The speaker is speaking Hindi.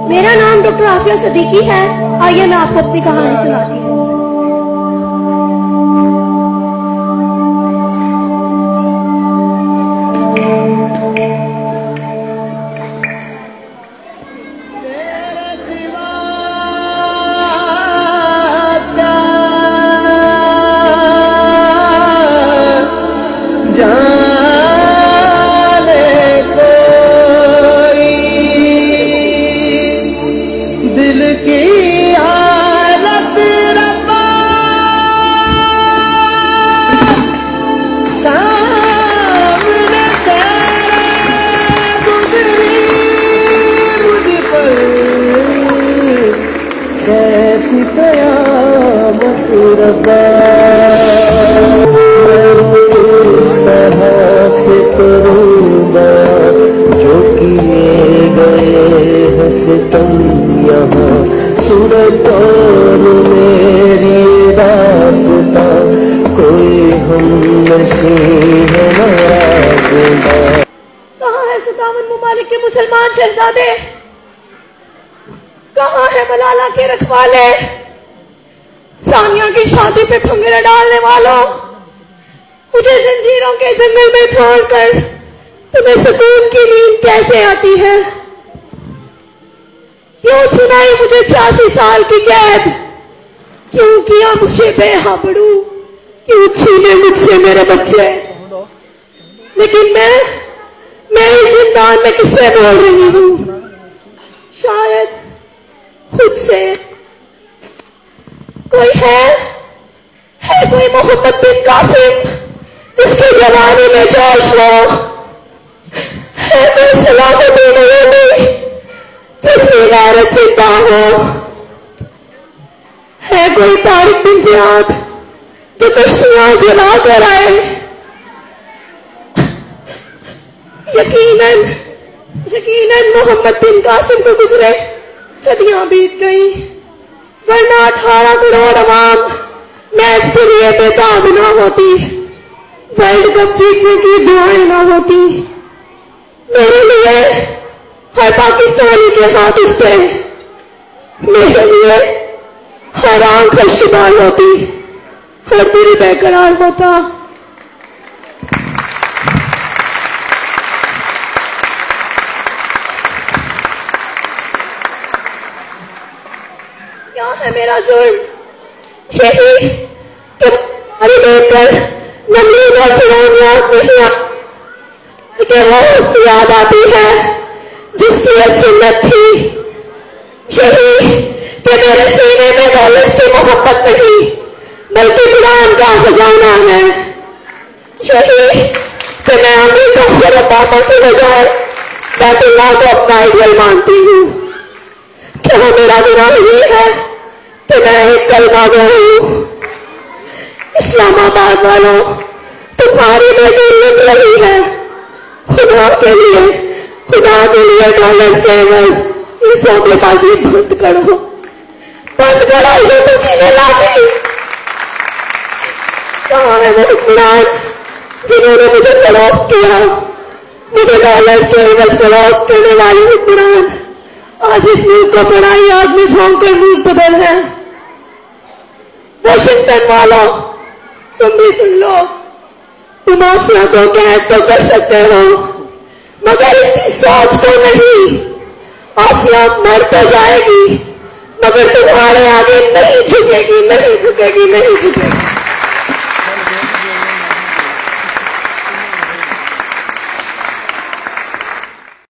मेरा नाम डॉक्टर आफिया सदीकी है। आइए मैं आपको अपनी कहानी सुनाती हूँ। कैसी कयामत रब्बा, मैं किस तरह से करूँगा जो किए गए हैं सितम यहाँ। सूरत और मेरी दास्तां कोई हम नशी है नाज़ुदा। कहाँ है 57 मुमालिक के मुसलमान शहजादे? कहाँ है मलाला के रखवाले? सानिया की शादी पे भंगड़ा डालने वालों, मुझे जंजीरों के जंगल में छोड़कर तुम्हें सुकून की नींद कैसे आती है? क्यों सुनाई मुझे 86 साल की कैद? क्यों किया मुझे बेहाबड़ू? क्यों छीने मुझसे मेरे बच्चे? लेकिन मैं इस जिंदान में किससे बोल रही हूँ? शायद खुद से। कोई है कोई मोहम्मद बिन कासिम जिसकी जवानी में जोश हो? है कोई सलाम बिन अयूबी जिसकी गैरत जिंदा हो? है कोई तारिक बिन ज़ियाद जो कश्तियां जला कर आए? यकीनन मोहम्मद बिन कासिम को गुजरे सदियां बीत गई, वरना 18 करोड़ अवाम मैच के लिए बेताब ना होती, वर्ल्ड कप जीतने की दुआएं ना होती। मेरे लिए हर पाकिस्तानी के हाथ उठते, मेरे लिए हर आंख खुशकिबार होती, हर दिल बेकरार होता। क्या है मेरा जुर्म? यही कि हमारी देखकर नमरीन और फिरौन याद नहीं आती, वो उसकी याद आती है जिसकी ये सुन्नत थी। यही कि मेरे सीने में दौलत की मोहब्बत नहीं बल्कि कुरान का खजाना है। यही कि मैं अमीर और बाबा के बजाय बैतुल्लाह को अपना आइडियल मानती हूँ। क्या मेरा गुनाह ये है कि मैं एक कलमा गया हूँ? इस्लामाबाद वालों, तुम्हारी बेटी लिख रही है। खुदा के लिए डॉलर से बस ये सौदेबाजी बंद करो, बंद करो ये तुम्हें लाती। कहाँ है वो हुक्मरान जिन्होंने मुझे फरोख्त किया? मुझे डॉलर से बस फरोख्त करने वाली हुक्मरान आज इस मुल्क को पढ़ाई आग में झोंक कर मुल्क बदल है। वाशिंगटन वालों, तुम भी सुन लो, तुम आफिया को कैद तो कर सकते हो मगर इसकी सोच तो नहीं। आफिया मर तो जाएगी मगर तुम्हारे आगे नहीं झुकेगी, नहीं झुकेगी, नहीं झुकेगी।